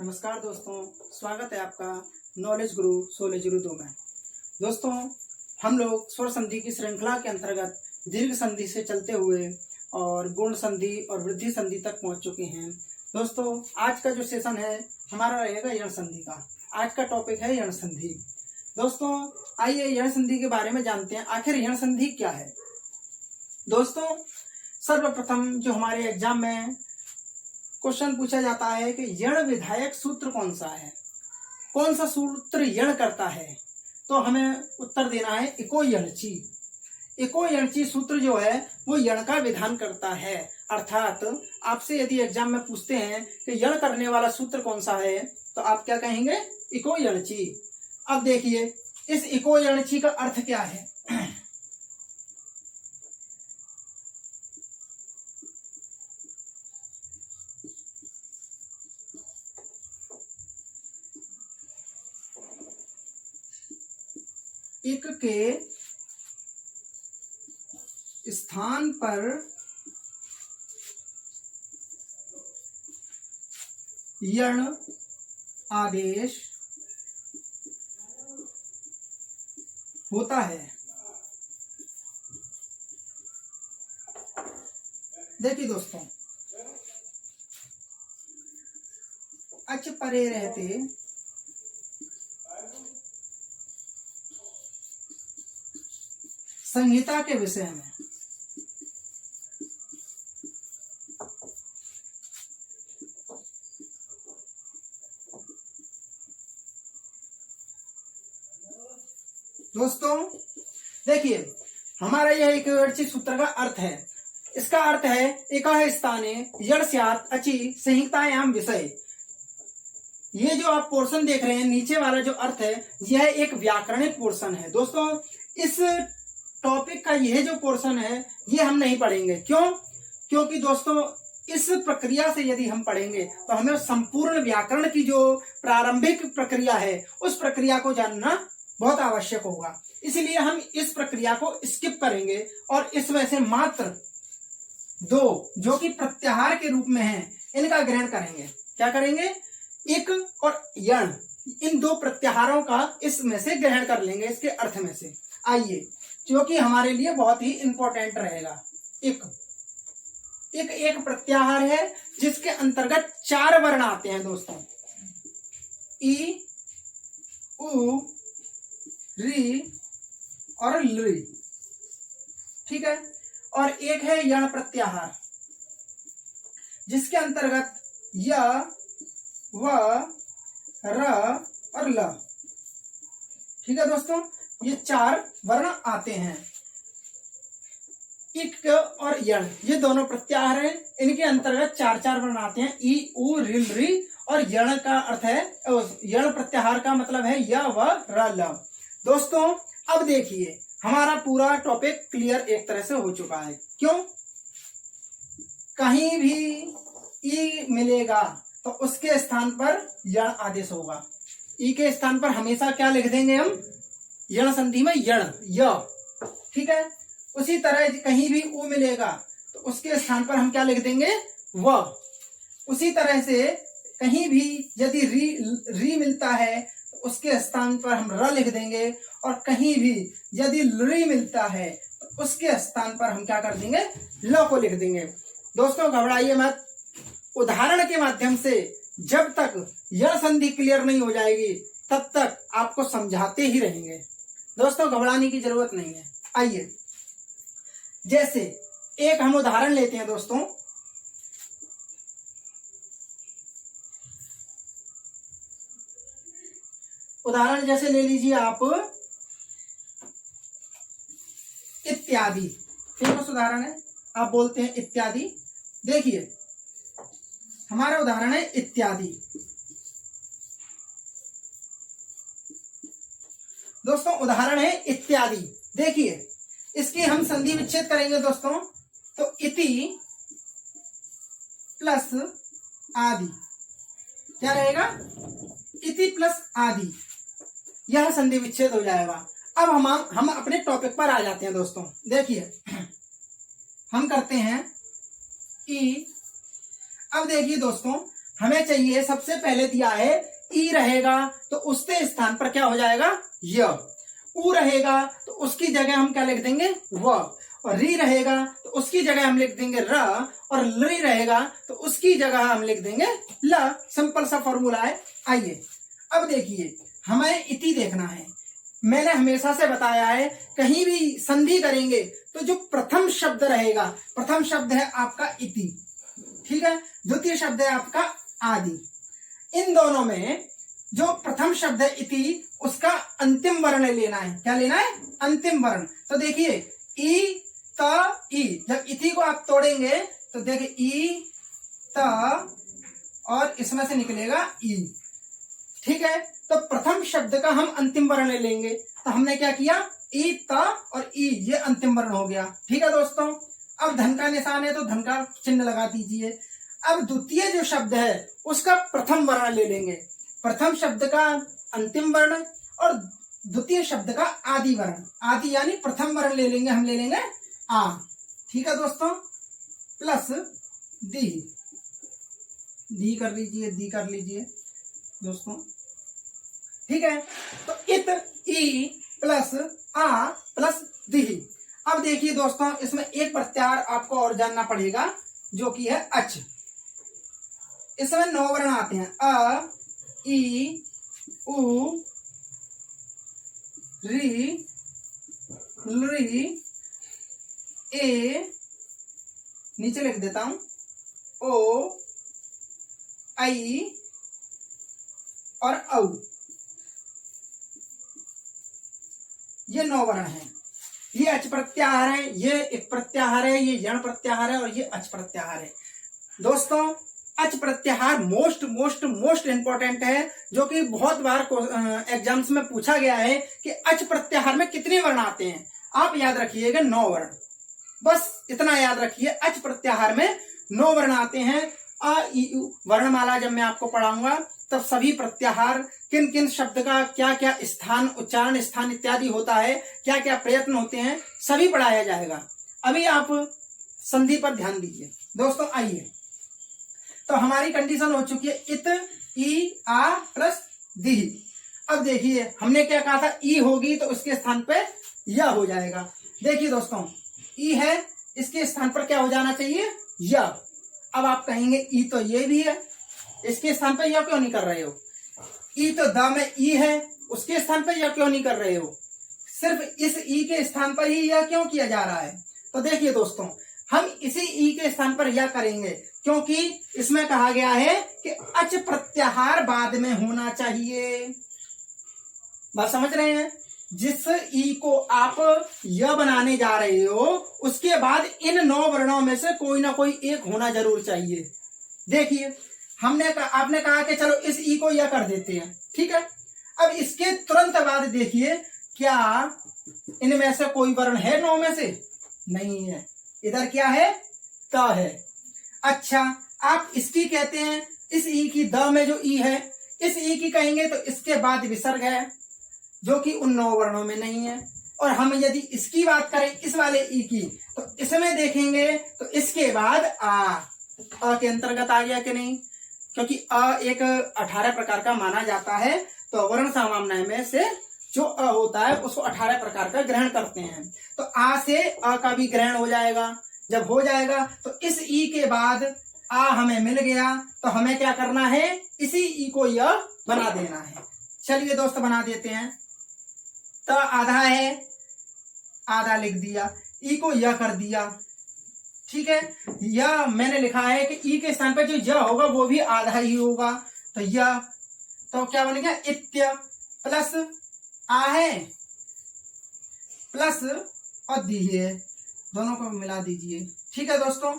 नमस्कार दोस्तों, स्वागत है आपका नॉलेज गुरु 1602 में। दोस्तों, हम लोग स्वर संधि की श्रृंखला के अंतर्गत दीर्घ संधि से चलते हुए और गुण संधि और वृद्धि संधि तक पहुंच चुके हैं। दोस्तों, आज का जो सेशन है हमारा रहेगा यण संधि का। आज का टॉपिक है यण संधि। दोस्तों, आइए यण संधि के बारे में जानते हैं, आखिर यण संधि क्या है। दोस्तों, सर्वप्रथम जो हमारे एग्जाम में क्वेश्चन पूछा जाता है कि यण विधायक सूत्र कौन सा है, कौन सा सूत्र यण करता है, तो हमें उत्तर देना है इको यणची। इको यणची सूत्र जो है वो यण का विधान करता है। अर्थात आपसे यदि एग्जाम में पूछते हैं कि यण करने वाला सूत्र कौन सा है, तो आप क्या कहेंगे? इको यणची। अब देखिए, इस इको यणची का अर्थ क्या है। इक के स्थान पर यण आदेश होता है। देखिए दोस्तों, अच परे रहते संहिता के विषय में दोस्तों देखिए, हमारा यह एक सूत्र का अर्थ है। इसका अर्थ है एकः स्थाने यण स्यात् अचि संहितायाम विषय। ये जो आप पोर्शन देख रहे हैं, नीचे वाला जो अर्थ है, यह एक व्याकरणिक पोर्शन है। दोस्तों, इस टॉपिक का यह जो पोर्शन है ये हम नहीं पढ़ेंगे। क्यों? क्योंकि दोस्तों, इस प्रक्रिया से यदि हम पढ़ेंगे तो हमें संपूर्ण व्याकरण की जो प्रारंभिक प्रक्रिया है उस प्रक्रिया को जानना बहुत आवश्यक होगा। इसलिए हम इस प्रक्रिया को स्किप करेंगे और इसमें से मात्र दो जो कि प्रत्याहार के रूप में हैं इनका ग्रहण करेंगे। क्या करेंगे? इक और यण, इन दो प्रत्याहारों का इसमें से ग्रहण कर लेंगे, इसके अर्थ में से। आइए, जो कि हमारे लिए बहुत ही इंपॉर्टेंट रहेगा। इक एक प्रत्याहार है जिसके अंतर्गत 4 वर्ण आते हैं दोस्तों। ई, उ, री और लृ। ठीक है। और एक है यण प्रत्याहार जिसके अंतर्गत य, व, र और ल। ठीक है दोस्तों, ये 4 वर्ण आते हैं। इक और यण ये दोनों प्रत्याहार हैं, इनके अंतर्गत 4 वर्ण आते हैं। ई, उ, ऋ, ऋ। और यण का अर्थ है, यण प्रत्याहार का मतलब है य, व, र, ल। दोस्तों, अब देखिए, हमारा पूरा टॉपिक क्लियर एक तरह से हो चुका है। क्यों? कहीं भी ई मिलेगा तो उसके स्थान पर यण आदेश होगा। ई के स्थान पर हमेशा क्या लिख देंगे हम? यण संधि में यण, य। ठीक है। उसी तरह कहीं भी उ मिलेगा तो उसके स्थान पर हम क्या लिख देंगे? व। उसी तरह से कहीं भी यदि री मिलता है तो उसके स्थान पर हम र लिख देंगे, और कहीं भी यदि लृ मिलता है तो उसके स्थान पर हम क्या कर देंगे? ल को लिख देंगे। दोस्तों, घबराइए मत। उदाहरण के माध्यम से जब तक यण संधि क्लियर नहीं हो जाएगी तब तक आपको समझाते ही रहेंगे। दोस्तों, घबराने की जरूरत नहीं है। आइए, जैसे एक हम उदाहरण लेते हैं दोस्तों। उदाहरण जैसे ले लीजिए आप इत्यादि। फेमस उदाहरण है, आप बोलते हैं इत्यादि। देखिए, हमारा उदाहरण है इत्यादि। दोस्तों, उदाहरण है इत्यादि। देखिए, इसकी हम संधि विच्छेद करेंगे दोस्तों, तो इति प्लस आदि क्या रहेगा? इति प्लस आदि, यह संधि विच्छेद हो जाएगा। अब हम अपने टॉपिक पर आ जाते हैं दोस्तों। देखिए, हम करते हैं ई। अब देखिए दोस्तों, हमें चाहिए, सबसे पहले दिया है ई रहेगा तो उसके स्थान पर क्या हो जाएगा य, ऊ रहेगा तो उसकी जगह हम क्या लिख देंगे व, और री रहेगा तो उसकी जगह हम लिख देंगे र, और ली रहेगा तो उसकी जगह हम लिख देंगे ल। सिंपल सा फॉर्मूला है। आइए अब देखिए, हमें इति देखना है। मैंने हमेशा से बताया है कहीं भी संधि करेंगे तो जो प्रथम शब्द रहेगा, प्रथम शब्द है आपका इति, ठीक है, द्वितीय शब्द है आपका आदि। इन दोनों में जो प्रथम शब्द है इति, उसका अंतिम वर्ण लेना है। क्या लेना है? अंतिम वर्ण। तो देखिए ई त ई, जब इति को आप तोड़ेंगे तो देखिए ई त और इसमें से निकलेगा ई, ठीक है। तो प्रथम शब्द का हम अंतिम वर्ण ले लेंगे। तो हमने क्या किया, ई त और ई, ये अंतिम वर्ण हो गया, ठीक है दोस्तों। अब धन का निशान है तो धन का चिन्ह लगा दीजिए। अब द्वितीय जो शब्द है उसका प्रथम वर्ण ले लेंगे, प्रथम शब्द का अंतिम वर्ण और द्वितीय शब्द का आदि वर्ण, आदि यानी प्रथम वर्ण ले लेंगे, हम ले लेंगे आ, ठीक है दोस्तों, प्लस दी, दी कर लीजिए, दी कर लीजिए दोस्तों, ठीक है। तो इत ई प्लस आ प्लस दी। अब देखिए दोस्तों, इसमें एक प्रत्याहार आपको और जानना पड़ेगा जो कि है अच। इसमें 9 वर्ण आते हैं, अ ई उ री ली ए, नीचे लिख देता हूं ओ आई और औ, ये 9 वर्ण है। ये अच प्रत्याहार है, ये एक प्रत्याहार है, ये यण प्रत्याहार है और ये अच प्रत्याहार है। दोस्तों अच प्रत्याहार मोस्ट मोस्ट मोस्ट इंपॉर्टेंट है, जो कि बहुत बार एग्जाम्स में पूछा गया है कि अच प्रत्याहार में कितने वर्ण आते हैं। आप याद रखिएगा 9 वर्ण, बस इतना याद रखिए। अच प्रत्याहार में 9 वर्ण आते हैं। अ ई उ वर्णमाला जब मैं आपको पढ़ाऊंगा तब सभी प्रत्याहार, किन किन शब्द का क्या क्या स्थान, उच्चारण स्थान इत्यादि होता है, क्या क्या प्रयत्न होते हैं, सभी पढ़ाया जाएगा। अभी आप संधि पर ध्यान दीजिए दोस्तों। आइए, तो हमारी कंडीशन हो चुकी है इत ई आ प्लस दी। अब देखिए हमने क्या कहा था, ई होगी तो उसके स्थान पे य हो जाएगा। देखिए दोस्तों, ई है, इसके स्थान पर क्या हो जाना चाहिए य। अब आप कहेंगे ई तो ये भी है, इसके स्थान पर यह क्यों नहीं कर रहे हो? ई तो द में ई है, उसके स्थान पर यह क्यों नहीं कर रहे हो? सिर्फ इस ई के स्थान पर ही यह क्यों किया जा रहा है? तो देखिए दोस्तों, हम इसी ई के स्थान पर यह करेंगे क्योंकि इसमें कहा गया है कि अच प्रत्याहार बाद में होना चाहिए। बात समझ रहे हैं? जिस ई को आप य बनाने जा रहे हो उसके बाद इन 9 वर्णों में से कोई ना कोई एक होना जरूर चाहिए। देखिए आपने कहा कि चलो इस ई को यह कर देते हैं, ठीक है। अब इसके तुरंत बाद देखिए, क्या इनमें से कोई वर्ण है 9 में से? नहीं है। इधर क्या है? त है। अच्छा, आप इसकी कहते हैं, इस ई की, द में जो ई है इस ई की कहेंगे तो इसके बाद विसर्ग है जो कि उन 9 वर्णों में नहीं है। और हम यदि इसकी बात करें, इस वाले ई की, तो इसमें देखेंगे तो इसके बाद अ के अंतर्गत आ गया कि नहीं? क्योंकि अ एक 18 प्रकार का माना जाता है, तो वर्ण सामान्य में से जो अ होता है उसको 18 प्रकार का ग्रहण करते हैं। तो आ से अ का भी ग्रहण हो जाएगा। जब हो जाएगा तो इस ई के बाद आ हमें मिल गया, तो हमें क्या करना है? इसी ई को य बना देना है। चलिए दोस्त, बना देते हैं। तो आधा है, आधा लिख दिया, ई को य कर दिया, ठीक है। यह मैंने लिखा है कि ई के स्थान पर जो य होगा वो भी आधा ही होगा, तो यह, तो क्या बन गया? इत्य प्लस आ है प्लस और दी है, दोनों को मिला दीजिए, ठीक है दोस्तों।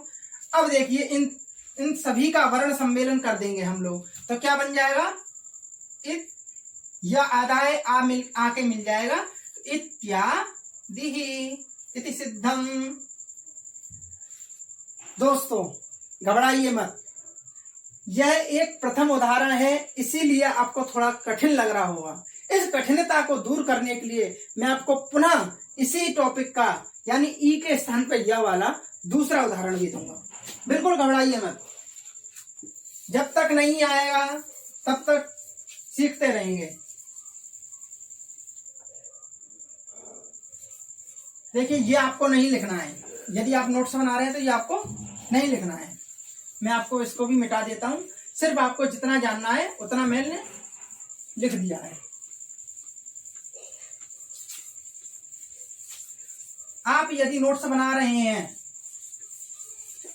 अब देखिए इन सभी का वर्ण सम्मेलन कर देंगे हम लोग, तो क्या बन जाएगा? इत, या आधा है, आके मिल जाएगा, इत्यादि इति सिद्धम। दोस्तों घबराइए मत, यह एक प्रथम उदाहरण है, इसीलिए आपको थोड़ा कठिन लग रहा होगा। इस कठिनता को दूर करने के लिए मैं आपको पुनः इसी टॉपिक का यानी ई के स्थान पर यह वाला दूसरा उदाहरण भी दूंगा। बिल्कुल घबराइए मत। जब तक नहीं आएगा तब तक सीखते रहेंगे। देखिए ये आपको नहीं लिखना है, यदि आप नोट्स बना रहे हैं तो ये आपको नहीं लिखना है। मैं आपको इसको भी मिटा देता हूं, सिर्फ आपको जितना जानना है उतना मैंने लिख दिया है। आप यदि नोट्स बना रहे हैं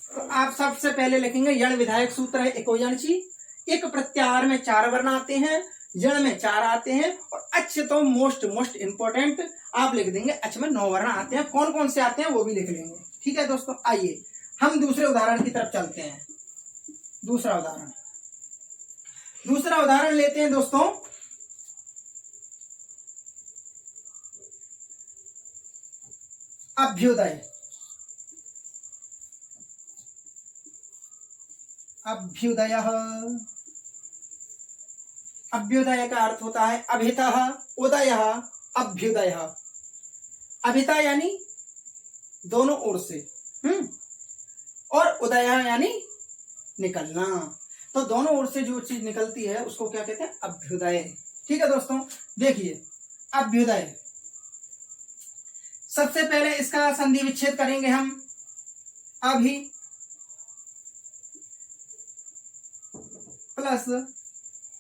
तो आप सबसे पहले लिखेंगे यण विधायक सूत्र है एको यणची। एक प्रत्याहार में 4 वर्ण आते हैं, यण में 4 आते हैं, और अच्छ तो मोस्ट इंपोर्टेंट आप लिख देंगे अच में 9 वर्ण आते हैं। कौन कौन से आते हैं वो भी लिख लेंगे। ठीक है दोस्तों, आइए हम दूसरे उदाहरण की तरफ चलते हैं। दूसरा उदाहरण लेते हैं दोस्तों। अभ्युदय। अभ्युदय का अर्थ होता है अभितः उदयः अभ्युदयः। अभिता यानी दोनों ओर से, और उदय यानी निकलना। तो दोनों ओर से जो चीज निकलती है उसको क्या कहते हैं? अभ्युदय। ठीक है दोस्तों, देखिए अभ्युदय, सबसे पहले इसका संधि विच्छेद करेंगे हम। अभि प्लस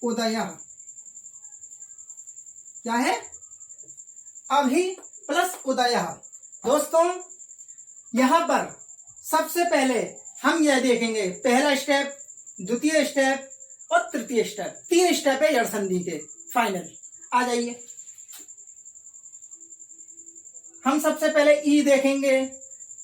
उदय क्या है? अभि प्लस उदय। दोस्तों यहां पर सबसे पहले हम यह देखेंगे, पहला स्टेप, द्वितीय स्टेप और तृतीय स्टेप, 3 स्टेप है जड़ संधि के। फाइनल आ जाइए, हम सबसे पहले ई देखेंगे,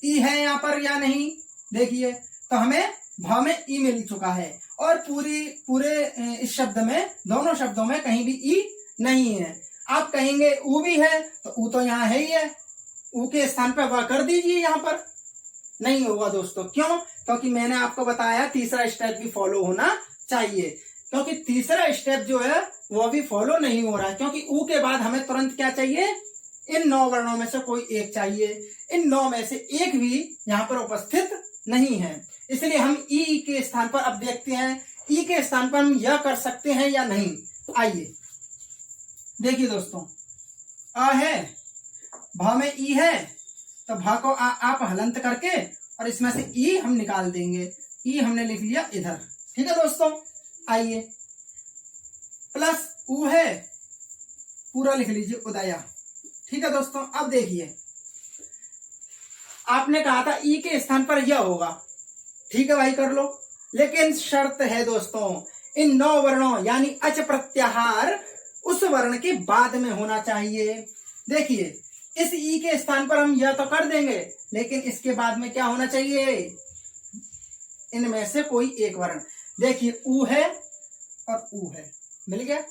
ई है यहां पर या नहीं। देखिए तो हमें भाव में ई मिल चुका है, और पूरे इस शब्द में, दोनों शब्दों में कहीं भी ई नहीं है। आप कहेंगे ऊ भी है, तो ऊ तो यहाँ है ही है, ऊ के स्थान पर वह कर दीजिए। यहाँ पर नहीं होगा दोस्तों, क्यों? क्योंकि मैंने आपको बताया तीसरा स्टेप भी फॉलो होना चाहिए, क्योंकि तीसरा स्टेप जो है वो भी फॉलो नहीं हो रहा है। क्योंकि ऊ के बाद हमें तुरंत क्या चाहिए? इन 9 वर्णों में से कोई एक चाहिए। इन 9 में से एक भी यहाँ पर उपस्थित नहीं है, इसलिए हम ई के स्थान पर अब देखते हैं, ई के स्थान पर हम यह कर सकते हैं या नहीं। आइए देखिए दोस्तों, अ है, भा में ई है, तो भा को आप हलंत करके और इसमें से ई हम निकाल देंगे। ई हमने लिख लिया इधर। ठीक है दोस्तों, आइए प्लस ऊ है, पूरा लिख लीजिए उदया। ठीक है दोस्तों, अब देखिए आपने कहा था ई के स्थान पर यह होगा। ठीक है भाई, कर लो, लेकिन शर्त है दोस्तों, इन 9 वर्णों यानी अच प्रत्याहार उस वर्ण के बाद में होना चाहिए। देखिए इस ई के स्थान पर हम यह तो कर देंगे, लेकिन इसके बाद में क्या होना चाहिए? इनमें से कोई एक वर्ण। देखिए ऊ है और ऊ है, मिल गया,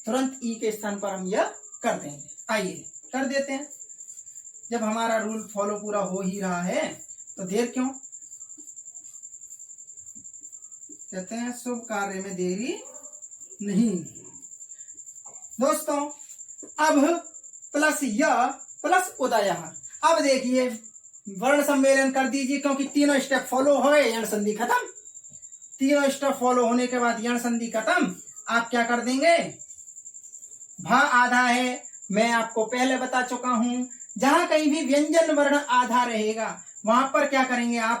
तुरंत ई के स्थान पर हम यह कर देंगे। आइए कर देते हैं। जब हमारा रूल फॉलो पूरा हो ही रहा है तो देर क्यों? कहते हैं शुभ कार्य में देरी नहीं। दोस्तों अब प्लस य प्लस उदय। अब देखिए वर्ण सम्मेलन कर दीजिए, क्योंकि तीनों स्टेप फॉलो हो गए, यण संधि खत्म। तीनों स्टेप फॉलो होने के बाद यण संधि खत्म। आप क्या कर देंगे? भा आधा है, मैं आपको पहले बता चुका हूं, जहां कहीं भी व्यंजन वर्ण आधा रहेगा वहां पर क्या करेंगे आप?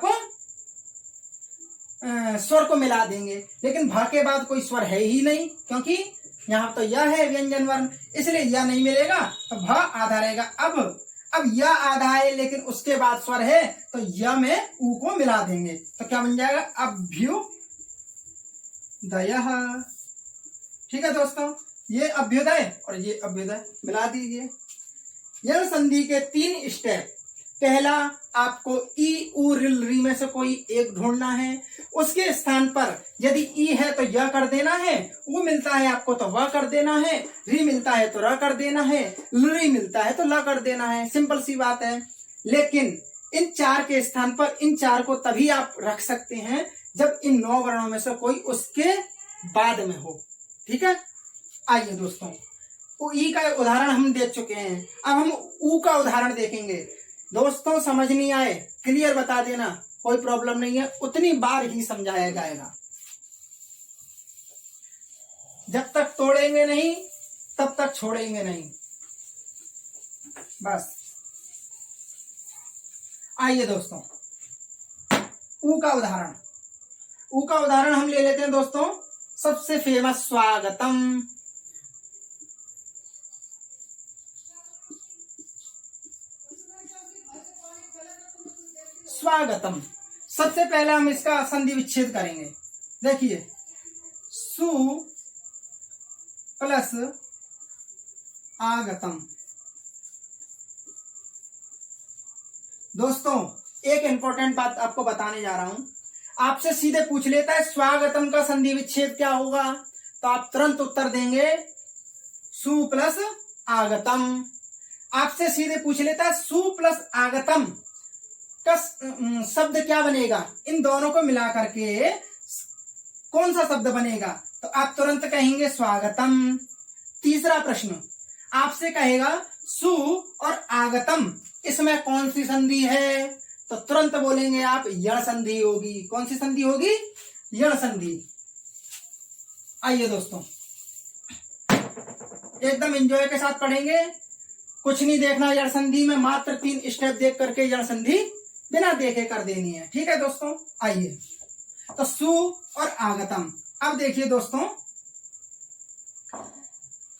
स्वर को मिला देंगे। लेकिन भा के बाद कोई स्वर है ही नहीं, क्योंकि यहाँ तो यह है व्यंजन वर्ण, इसलिए यह नहीं मिलेगा, तो भा आधा रहेगा। अब यह आधा है लेकिन उसके बाद स्वर है, तो यह में ऊ को मिला देंगे, तो क्या बन जाएगा? अभ्युदय। ठीक है दोस्तों, ये अभ्युदय और ये अभ्युदय मिला दीजिए। यह संधि के 3 स्टेप। पहला, आपको ई उ रिल री में से कोई एक ढूंढना है। उसके स्थान पर यदि ई है तो यह कर देना है, उ मिलता है आपको तो वह कर देना है, री मिलता है तो र कर देना है, ली मिलता है तो ला कर देना है। सिंपल सी बात है। लेकिन इन 4 के स्थान पर इन 4 को तभी आप रख सकते हैं जब इन 9 वर्णों में से कोई उसके बाद में हो। ठीक है, आइए दोस्तों, ई का उदाहरण हम देख चुके हैं, अब हम ऊ का उदाहरण देखेंगे। दोस्तों समझ नहीं आए क्लियर बता देना, कोई प्रॉब्लम नहीं है, उतनी बार ही समझाया जाएगा। जब तक तोड़ेंगे नहीं तब तक छोड़ेंगे नहीं। बस आइए दोस्तों, ऊ का उदाहरण, ऊ का उदाहरण हम ले लेते हैं दोस्तों, सबसे फेमस स्वागतम। स्वागतम, सबसे पहले हम इसका संधि विच्छेद करेंगे। देखिए, सु प्लस आगतम। दोस्तों एक इंपॉर्टेंट बात आपको बताने जा रहा हूं, आपसे सीधे पूछ लेता है स्वागतम का संधि विच्छेद क्या होगा, तो आप तुरंत उत्तर देंगे सु प्लस आगतम। आपसे सीधे पूछ लेता है सु प्लस आगतम का शब्द क्या बनेगा, इन दोनों को मिला करके कौन सा शब्द बनेगा, तो आप तुरंत कहेंगे स्वागतम। तीसरा प्रश्न आपसे कहेगा सु और आगतम इसमें कौन सी संधि है, तो तुरंत बोलेंगे आप यण संधि होगी। कौन सी संधि होगी, यण संधि। आइए दोस्तों एकदम एंजॉय के साथ पढ़ेंगे, कुछ नहीं देखना यण संधि में, मात्र 3 स्टेप देख करके यण संधि बिना देखे कर देनी है। ठीक है दोस्तों, आइए तो सु और आगतम। अब देखिए दोस्तों,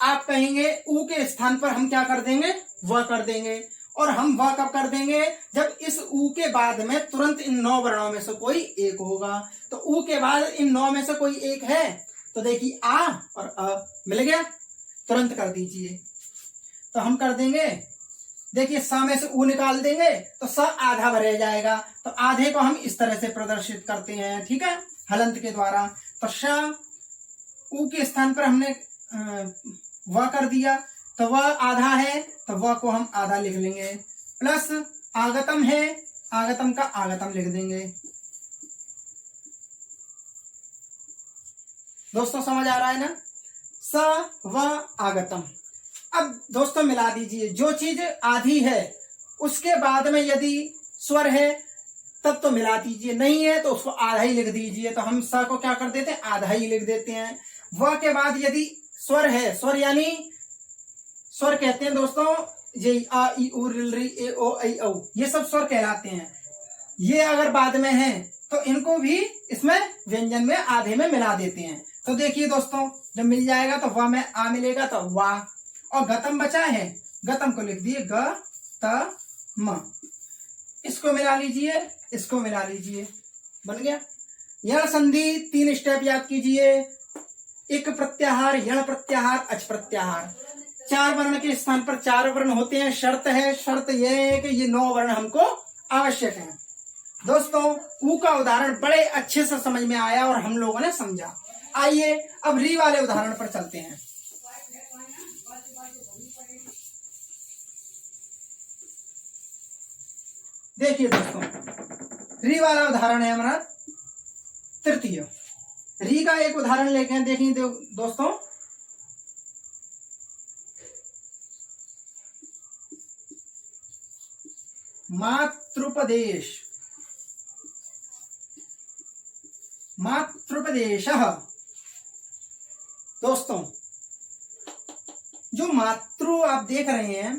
आप कहेंगे ऊ के स्थान पर हम क्या कर देंगे, वह कर देंगे। और हम वह कब कर देंगे, जब इस ऊ के बाद में तुरंत इन 9 वर्णों में से कोई एक होगा। तो ऊ के बाद इन 9 में से कोई एक है, तो देखिए आ और अ मिल गया, तुरंत कर दीजिए। तो हम कर देंगे, देखिए स में से ऊ निकाल देंगे तो स आधा रह जाएगा, तो आधे को हम इस तरह से प्रदर्शित करते हैं। ठीक है, हलंत के द्वारा। तो श ऊ के स्थान पर हमने वह कर दिया, तो वह आधा है, तो वह को हम आधा लिख लेंगे, प्लस आगतम है, आगतम का आगतम लिख देंगे। दोस्तों समझ आ रहा है ना, स व आगतम। अब दोस्तों मिला दीजिए, जो चीज आधी है उसके बाद में यदि स्वर है तब तो मिला दीजिए, नहीं है तो उसको आधा ही लिख दीजिए। तो हम स को क्या कर देते हैं, आधा ही लिख देते हैं। व के बाद यदि स्वर है, स्वर यानी स्वर कहते हैं दोस्तों जे आ ई उ रि ए ओ ऐ औ, ये सब स्वर कहलाते हैं। ये अगर बाद में है तो इनको भी इसमें व्यंजन में आधे में मिला देते हैं। तो देखिए दोस्तों, जब मिल जाएगा तो व में आ मिलेगा तो वाह, और गतम बचा है, गतम को लिख दिए ग त म। इसको मिला लीजिए, इसको मिला लीजिए, बन गया। यण संधि 3 स्टेप याद कीजिए, इक प्रत्याहार, यण प्रत्याहार, अच प्रत्याहार। 4 वर्ण के स्थान पर 4 वर्ण होते हैं। शर्त है, शर्त यह है कि ये 9 वर्ण हमको आवश्यक है। दोस्तों ऊ का उदाहरण बड़े अच्छे से समझ में आया और हम लोगों ने समझा। आइए अब री वाले उदाहरण पर चलते हैं। देखिए दोस्तों, री वाला उदाहरण है हमारा तृतीय। री का एक उदाहरण लेके देखिए दोस्तों, मातृपदेश, मातृपदेशः। दोस्तों जो मातृ आप देख रहे हैं,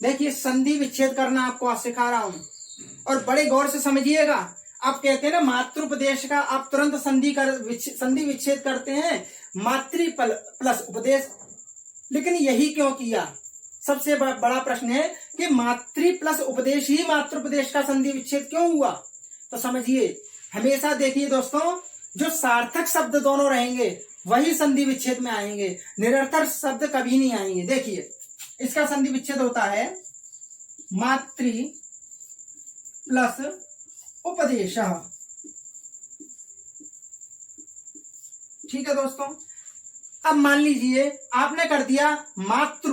देखिए संधि विच्छेद करना आपको सिखा रहा हूं और बड़े गौर से समझिएगा। आप कहते हैं ना मातृपदेश का, आप तुरंत संधि विच्छेद करते हैं मातृ प्लस उपदेश, लेकिन यही क्यों किया? सबसे बड़ा प्रश्न है कि मातृ प्लस उपदेश ही मातृपदेश का संधि विच्छेद क्यों हुआ? तो समझिए, हमेशा देखिए दोस्तों, जो सार्थक शब्द दोनों रहेंगे वही संधि विच्छेद में आएंगे, निरर्थक शब्द कभी नहीं आएंगे। देखिए इसका संधि विच्छेद होता है मातृ प्लस उपदेश। ठीक है दोस्तों, अब मान लीजिए आपने कर दिया मातृ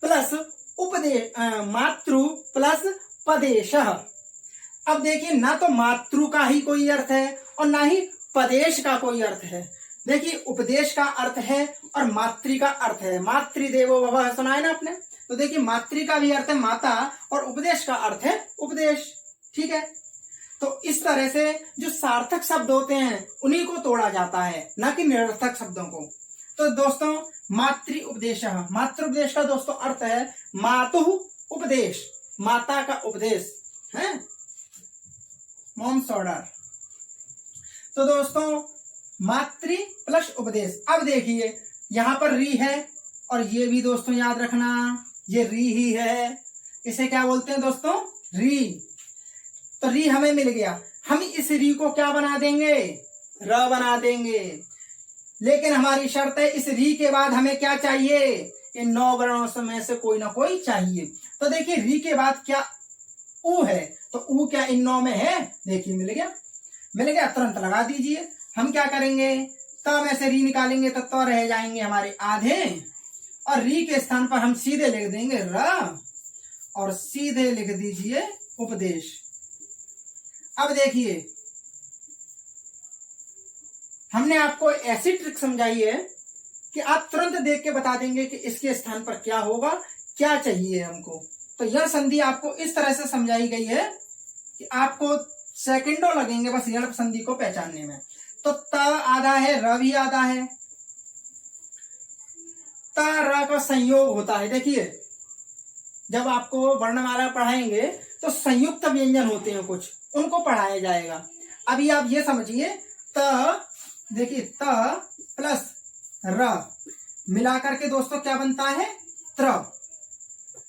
प्लस उपदेश, मातृ प्लस पदेश। अब देखिए ना तो मातृ का ही कोई अर्थ है और ना ही पदेश का कोई अर्थ है। देखिए उपदेश का अर्थ है और मातृ का अर्थ है, मातृदेवो भवः सुना है ना आपने। तो देखिए मातृ का भी अर्थ है माता और उपदेश का अर्थ है उपदेश। ठीक है, तो इस तरह से जो सार्थक शब्द होते हैं उन्हीं को तोड़ा जाता है, ना कि निरर्थक शब्दों को। तो दोस्तों मातृ उपदेश, मातृ उपदेश का दोस्तों अर्थ है मातुः उपदेश, माता का उपदेश है, मॉम्स ऑर्डर। तो दोस्तों मातृ प्लस उपदेश। अब देखिए यहां पर री है और ये भी दोस्तों याद रखना ये री ही है, इसे क्या बोलते हैं दोस्तों, री। तो री हमें मिल गया, हम इस री को क्या बना देंगे, र बना देंगे। लेकिन हमारी शर्त है इस री के बाद हमें क्या चाहिए, इन 9 वर्णों में से कोई ना कोई चाहिए। तो देखिए री के बाद क्या ऊ है, तो ऊ क्या इन 9 में है, देखिए मिल गया, मिल गया, तुरंत लगा दीजिए। हम क्या करेंगे, त में से री निकालेंगे तो रह जाएंगे हमारे आधे, और री के स्थान पर हम सीधे लिख देंगे र, और सीधे लिख दीजिए उपदेश। अब देखिए हमने आपको ऐसी ट्रिक समझाई है कि आप तुरंत देख के बता देंगे कि इसके स्थान पर क्या होगा, क्या चाहिए हमको। तो यह संधि आपको इस तरह से समझाई गई है कि आपको सेकंडों लगेंगे बस यह संधि को पहचानने में। तो त आधा है, र भी आधा है, त र का संयोग होता है। देखिए जब आपको वर्णमाला पढ़ाएंगे तो संयुक्त व्यंजन होते हैं कुछ, उनको पढ़ाया जाएगा। अभी आप ये समझिए त, देखिए त प्लस र मिला करके दोस्तों क्या बनता है, त्र।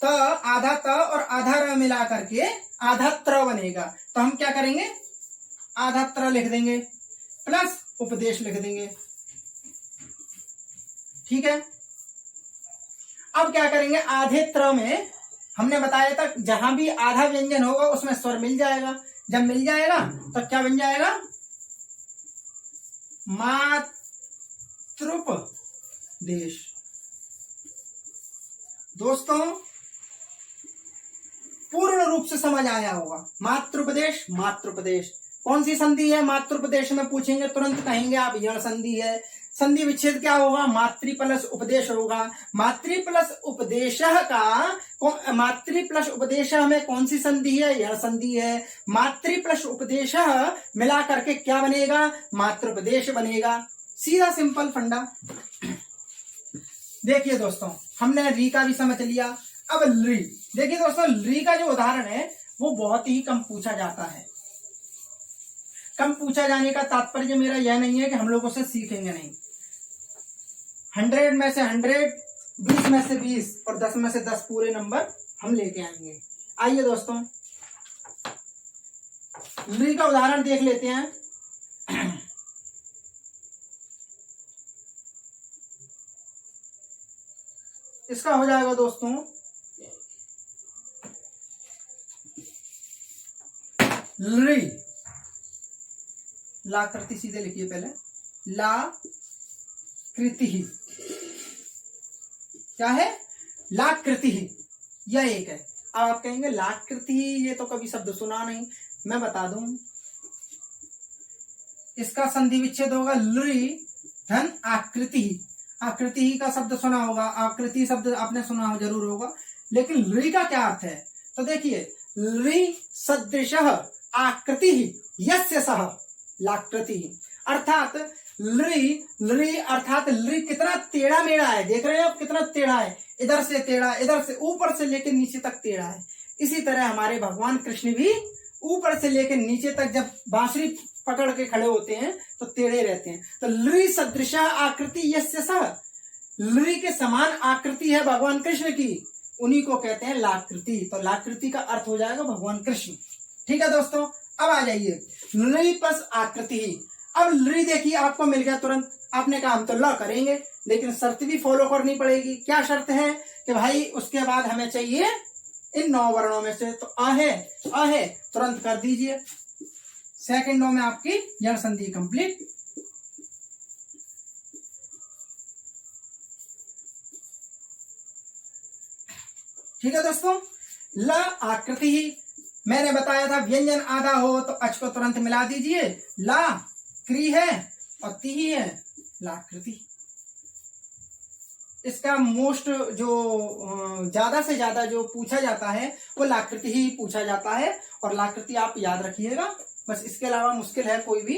त आधा त और आधा र मिला करके आधा त्र बनेगा। तो हम क्या करेंगे, आधा त्र लिख देंगे प्लस उपदेश लिख देंगे, ठीक है। अब क्या करेंगे, आधे त्र में हमने बताया था जहां भी आधा व्यंजन होगा उसमें स्वर मिल जाएगा। जब मिल जाएगा तो क्या बन जाएगा, मातृपदेश। दोस्तों पूर्ण रूप से समझ आया होगा, मातृपदेश, मातृपदेश। कौन सी संधि है मातृपदेश में पूछेंगे तुरंत कहेंगे आप यण संधि है। संधि विच्छेद क्या होगा, मातृ प्लस उपदेश होगा। मातृ प्लस उपदेश का, मातृ प्लस उपदेश में कौन सी संधि है, यह संधि है। मातृ प्लस उपदेश मिला करके क्या बनेगा, मातृपदेश बनेगा। सीधा सिंपल फंडा। देखिए दोस्तों हमने री का भी समझ लिया। अब ली, देखिए दोस्तों ली का जो उदाहरण है वो बहुत ही कम पूछा जाता है। कम पूछा जाने का तात्पर्य मेरा यह नहीं है कि हम लोग उसे सीखेंगे नहीं। 100 में से 100, 20 में से 20 और 10 में से 10 पूरे नंबर हम लेके आएंगे। आइए दोस्तों ली का उदाहरण देख लेते हैं। इसका हो जाएगा दोस्तों ली, ला कृति सीधे लिखिए पहले, ला कृति ही क्या है, ला कृति ही, यह एक है। अब आप कहेंगे ला कृति ही, ये तो कभी शब्द सुना नहीं। मैं बता दूं इसका संधि विच्छेद होगा ली धन आकृति ही। आकृति ही का शब्द सुना होगा, आकृति शब्द आपने सुना जरूर होगा, लेकिन ली का क्या अर्थ है। तो देखिए ली सदृश आकृति ही यस्य सह लाकृति, अर्थात ली अर्थात ली कितना टेढ़ा मेढ़ा है। देख रहे हैं आप कितना टेढ़ा है, इधर से टेढ़ा, इधर से ऊपर से लेकर नीचे तक टेढ़ा है। इसी तरह हमारे भगवान कृष्ण भी ऊपर से लेकर नीचे तक जब बांसुरी पकड़ के खड़े होते हैं तो टेढ़े रहते हैं। तो ली सदृश आकृति यस्य सह, ली के समान आकृति है भगवान कृष्ण की, उन्हीं को कहते हैं लाकृति। तो लाकृति का अर्थ हो जाएगा भगवान कृष्ण। ठीक है दोस्तों, अब आ जाइए ली प्लस आकृति। अब ली देखिए आपको मिल गया तुरंत, आपने कहा हम तो ल करेंगे, लेकिन शर्त भी फॉलो करनी पड़ेगी। क्या शर्त है कि भाई उसके बाद हमें चाहिए इन 9 वर्णों में से, तो अ है तुरंत कर दीजिए। सेकंडों में आपकी यण संधि कंप्लीट। ठीक है दोस्तों, ल आकृति ही मैंने बताया था व्यंजन आधा हो तो अच को तुरंत मिला दीजिए। ला क्री है और ती ही है, लाकृति। इसका मोस्ट जो ज्यादा से ज्यादा जो पूछा जाता है वो लाकृति ही पूछा जाता है, और लाकृति आप याद रखिएगा बस। इसके अलावा मुश्किल है कोई भी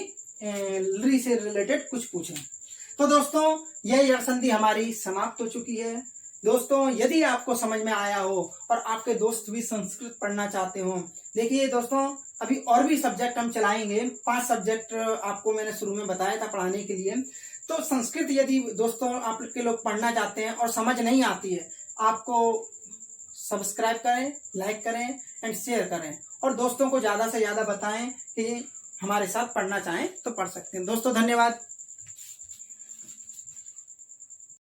ली से रिलेटेड कुछ पूछें। तो दोस्तों यह जड़ संधि हमारी समाप्त हो चुकी है। दोस्तों यदि आपको समझ में आया हो और आपके दोस्त भी संस्कृत पढ़ना चाहते हो, देखिए दोस्तों अभी और भी सब्जेक्ट हम चलाएंगे। 5 सब्जेक्ट आपको मैंने शुरू में बताया था पढ़ाने के लिए। तो संस्कृत यदि दोस्तों आप के लोग पढ़ना चाहते हैं और समझ नहीं आती है, आपको सब्सक्राइब करें, लाइक करें एंड शेयर करें और दोस्तों को ज्यादा से ज्यादा बताएं कि हमारे साथ पढ़ना चाहें तो पढ़ सकते हैं। दोस्तों धन्यवाद।